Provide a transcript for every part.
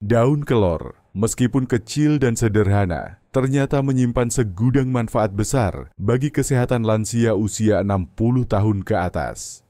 Daun kelor, meskipun kecil dan sederhana, ternyata menyimpan segudang manfaat besar bagi kesehatan lansia usia 60 tahun ke atas.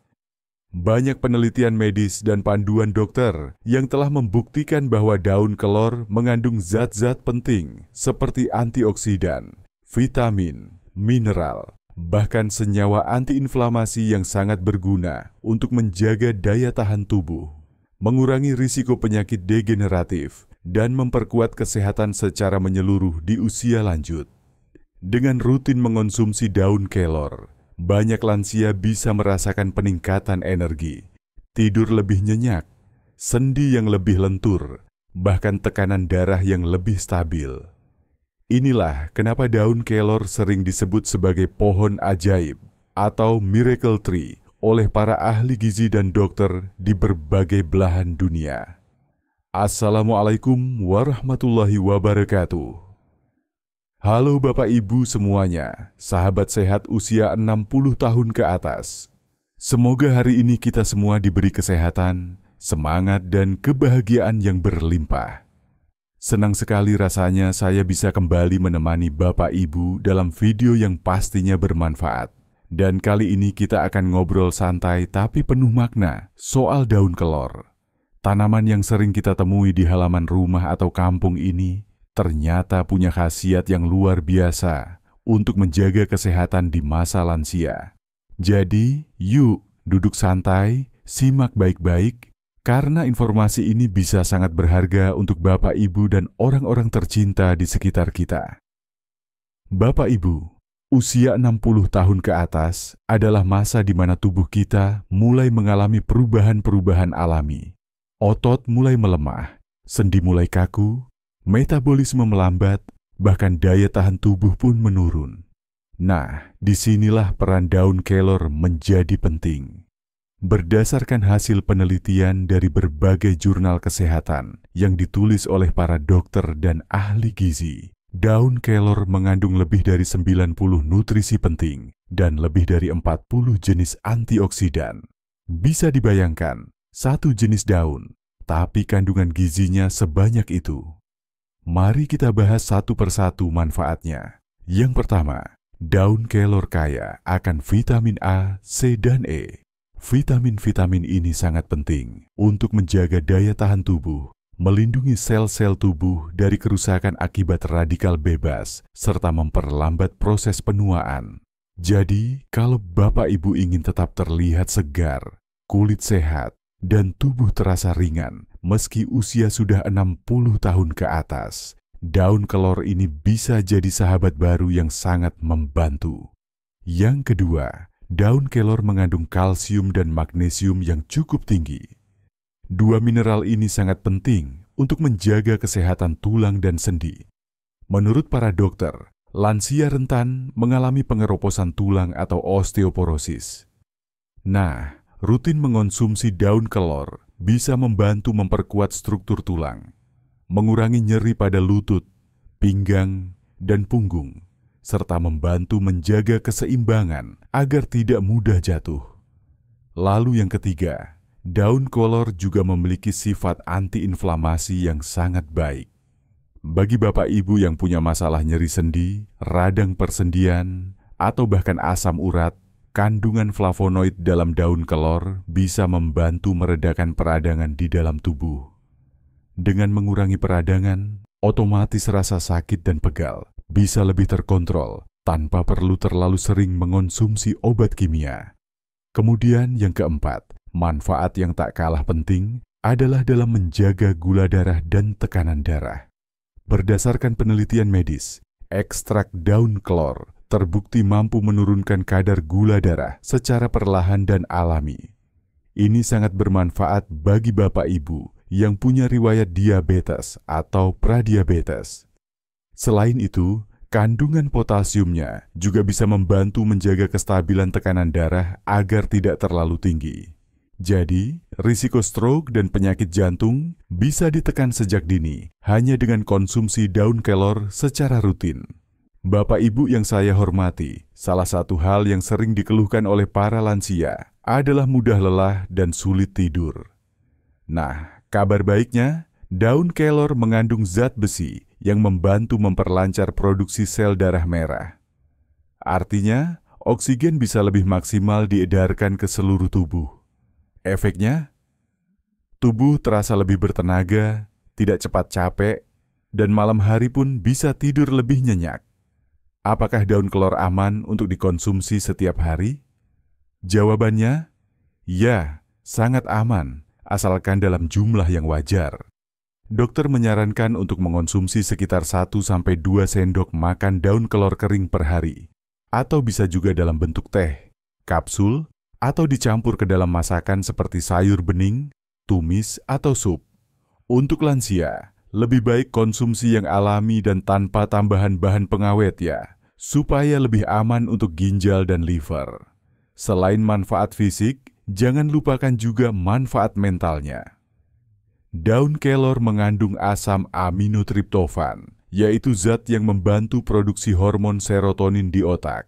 Banyak penelitian medis dan panduan dokter yang telah membuktikan bahwa daun kelor mengandung zat-zat penting seperti antioksidan, vitamin, mineral, bahkan senyawa antiinflamasi yang sangat berguna untuk menjaga daya tahan tubuh, mengurangi risiko penyakit degeneratif, dan memperkuat kesehatan secara menyeluruh di usia lanjut. Dengan rutin mengonsumsi daun kelor, banyak lansia bisa merasakan peningkatan energi, tidur lebih nyenyak, sendi yang lebih lentur, bahkan tekanan darah yang lebih stabil. Inilah kenapa daun kelor sering disebut sebagai pohon ajaib atau miracle tree oleh para ahli gizi dan dokter di berbagai belahan dunia. Assalamualaikum warahmatullahi wabarakatuh. Halo Bapak Ibu semuanya, sahabat sehat usia 60 tahun ke atas. Semoga hari ini kita semua diberi kesehatan, semangat, dan kebahagiaan yang berlimpah. Senang sekali rasanya saya bisa kembali menemani Bapak Ibu dalam video yang pastinya bermanfaat. Dan kali ini kita akan ngobrol santai tapi penuh makna soal daun kelor. Tanaman yang sering kita temui di halaman rumah atau kampung ini ternyata punya khasiat yang luar biasa untuk menjaga kesehatan di masa lansia. Jadi, yuk duduk santai, simak baik-baik, karena informasi ini bisa sangat berharga untuk Bapak Ibu dan orang-orang tercinta di sekitar kita. Bapak Ibu, usia 60 tahun ke atas adalah masa di mana tubuh kita mulai mengalami perubahan-perubahan alami. Otot mulai melemah, sendi mulai kaku, metabolisme melambat, bahkan daya tahan tubuh pun menurun. Nah, disinilah peran daun kelor menjadi penting. Berdasarkan hasil penelitian dari berbagai jurnal kesehatan yang ditulis oleh para dokter dan ahli gizi, daun kelor mengandung lebih dari 90 nutrisi penting dan lebih dari 40 jenis antioksidan. Bisa dibayangkan, satu jenis daun, tapi kandungan gizinya sebanyak itu. Mari kita bahas satu persatu manfaatnya. Yang pertama, daun kelor kaya akan vitamin A, C, dan E. Vitamin-vitamin ini sangat penting untuk menjaga daya tahan tubuh, melindungi sel-sel tubuh dari kerusakan akibat radikal bebas, serta memperlambat proses penuaan. Jadi, kalau Bapak Ibu ingin tetap terlihat segar, kulit sehat, dan tubuh terasa ringan meski usia sudah 60 tahun ke atas, daun kelor ini bisa jadi sahabat baru yang sangat membantu. Yang kedua, daun kelor mengandung kalsium dan magnesium yang cukup tinggi. Dua mineral ini sangat penting untuk menjaga kesehatan tulang dan sendi. Menurut para dokter, lansia rentan mengalami pengeroposan tulang atau osteoporosis. Nah, rutin mengonsumsi daun kelor bisa membantu memperkuat struktur tulang, mengurangi nyeri pada lutut, pinggang, dan punggung, serta membantu menjaga keseimbangan agar tidak mudah jatuh. Lalu yang ketiga, daun kelor juga memiliki sifat antiinflamasi yang sangat baik. Bagi Bapak Ibu yang punya masalah nyeri sendi, radang persendian, atau bahkan asam urat, kandungan flavonoid dalam daun kelor bisa membantu meredakan peradangan di dalam tubuh. Dengan mengurangi peradangan, otomatis rasa sakit dan pegal bisa lebih terkontrol tanpa perlu terlalu sering mengonsumsi obat kimia. Kemudian yang keempat, manfaat yang tak kalah penting adalah dalam menjaga gula darah dan tekanan darah. Berdasarkan penelitian medis, ekstrak daun kelor terbukti mampu menurunkan kadar gula darah secara perlahan dan alami. Ini sangat bermanfaat bagi Bapak Ibu yang punya riwayat diabetes atau pradiabetes. Selain itu, kandungan potasiumnya juga bisa membantu menjaga kestabilan tekanan darah agar tidak terlalu tinggi. Jadi, risiko stroke dan penyakit jantung bisa ditekan sejak dini hanya dengan konsumsi daun kelor secara rutin. Bapak Ibu yang saya hormati, salah satu hal yang sering dikeluhkan oleh para lansia adalah mudah lelah dan sulit tidur. Nah, kabar baiknya, Daun kelor mengandung zat besi yang membantu memperlancar produksi sel darah merah. Artinya, oksigen bisa lebih maksimal diedarkan ke seluruh tubuh. Efeknya, tubuh terasa lebih bertenaga, tidak cepat capek, dan malam hari pun bisa tidur lebih nyenyak. Apakah daun kelor aman untuk dikonsumsi setiap hari? Jawabannya, ya, sangat aman, asalkan dalam jumlah yang wajar. Dokter menyarankan untuk mengonsumsi sekitar 1-2 sendok makan daun kelor kering per hari, atau bisa juga dalam bentuk teh, kapsul, atau dicampur ke dalam masakan seperti sayur bening, tumis, atau sup. Untuk lansia, lebih baik konsumsi yang alami dan tanpa tambahan bahan pengawet ya, supaya lebih aman untuk ginjal dan liver. Selain manfaat fisik, jangan lupakan juga manfaat mentalnya. Daun kelor mengandung asam aminotriptofan, yaitu zat yang membantu produksi hormon serotonin di otak.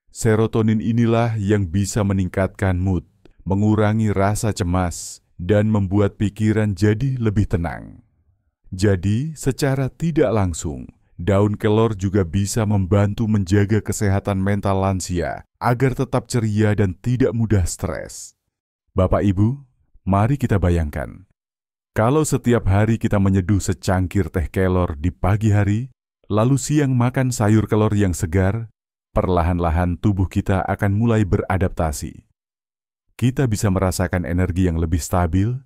Serotonin inilah yang bisa meningkatkan mood, mengurangi rasa cemas, dan membuat pikiran jadi lebih tenang. Jadi, secara tidak langsung, daun kelor juga bisa membantu menjaga kesehatan mental lansia agar tetap ceria dan tidak mudah stres. Bapak Ibu, mari kita bayangkan. Kalau setiap hari kita menyeduh secangkir teh kelor di pagi hari, lalu siang makan sayur kelor yang segar, perlahan-lahan tubuh kita akan mulai beradaptasi. Kita bisa merasakan energi yang lebih stabil,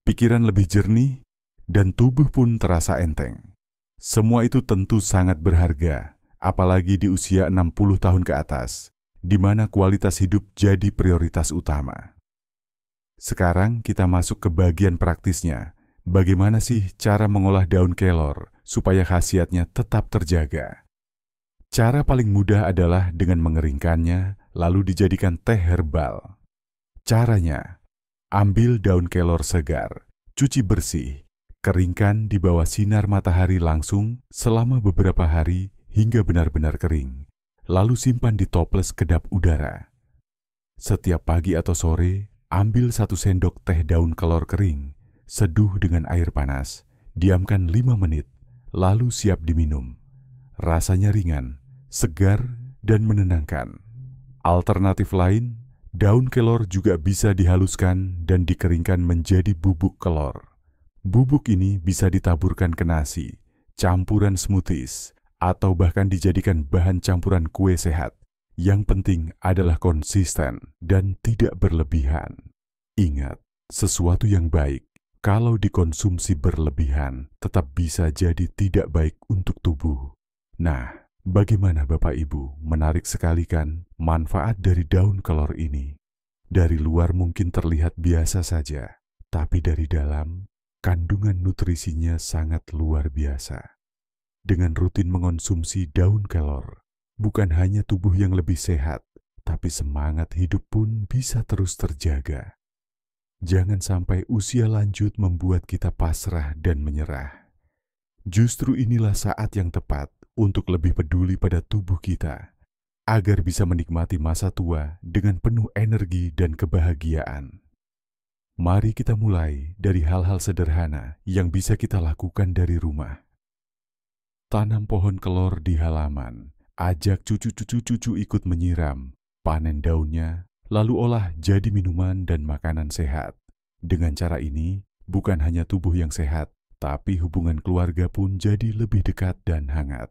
pikiran lebih jernih, dan tubuh pun terasa enteng. Semua itu tentu sangat berharga, apalagi di usia 60 tahun ke atas, di mana kualitas hidup jadi prioritas utama. Sekarang kita masuk ke bagian praktisnya. Bagaimana sih cara mengolah daun kelor supaya khasiatnya tetap terjaga? Cara paling mudah adalah dengan mengeringkannya, lalu dijadikan teh herbal. Caranya, ambil daun kelor segar, cuci bersih, keringkan di bawah sinar matahari langsung selama beberapa hari hingga benar-benar kering, lalu simpan di toples kedap udara. Setiap pagi atau sore, ambil 1 sendok teh daun kelor kering, seduh dengan air panas, diamkan 5 menit, lalu siap diminum. Rasanya ringan, segar, dan menenangkan. Alternatif lain, daun kelor juga bisa dihaluskan dan dikeringkan menjadi bubuk kelor. Bubuk ini bisa ditaburkan ke nasi, campuran smoothies, atau bahkan dijadikan bahan campuran kue sehat. Yang penting adalah konsisten dan tidak berlebihan. Ingat, sesuatu yang baik, kalau dikonsumsi berlebihan, tetap bisa jadi tidak baik untuk tubuh. Nah, bagaimana Bapak Ibu? Menarik sekali kan manfaat dari daun kelor ini. Dari luar mungkin terlihat biasa saja, tapi dari dalam, kandungan nutrisinya sangat luar biasa. Dengan rutin mengonsumsi daun kelor, bukan hanya tubuh yang lebih sehat, tapi semangat hidup pun bisa terus terjaga. Jangan sampai usia lanjut membuat kita pasrah dan menyerah. Justru inilah saat yang tepat untuk lebih peduli pada tubuh kita, agar bisa menikmati masa tua dengan penuh energi dan kebahagiaan. Mari kita mulai dari hal-hal sederhana yang bisa kita lakukan dari rumah. Tanam pohon kelor di halaman, ajak cucu-cucu ikut menyiram, panen daunnya, lalu olah jadi minuman dan makanan sehat. Dengan cara ini, bukan hanya tubuh yang sehat, tapi hubungan keluarga pun jadi lebih dekat dan hangat.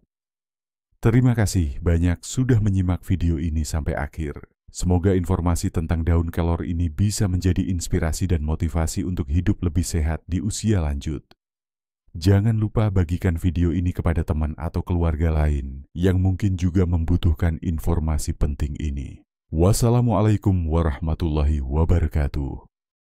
Terima kasih banyak sudah menyimak video ini sampai akhir. Semoga informasi tentang daun kelor ini bisa menjadi inspirasi dan motivasi untuk hidup lebih sehat di usia lanjut. Jangan lupa bagikan video ini kepada teman atau keluarga lain yang mungkin juga membutuhkan informasi penting ini. Wassalamualaikum warahmatullahi wabarakatuh.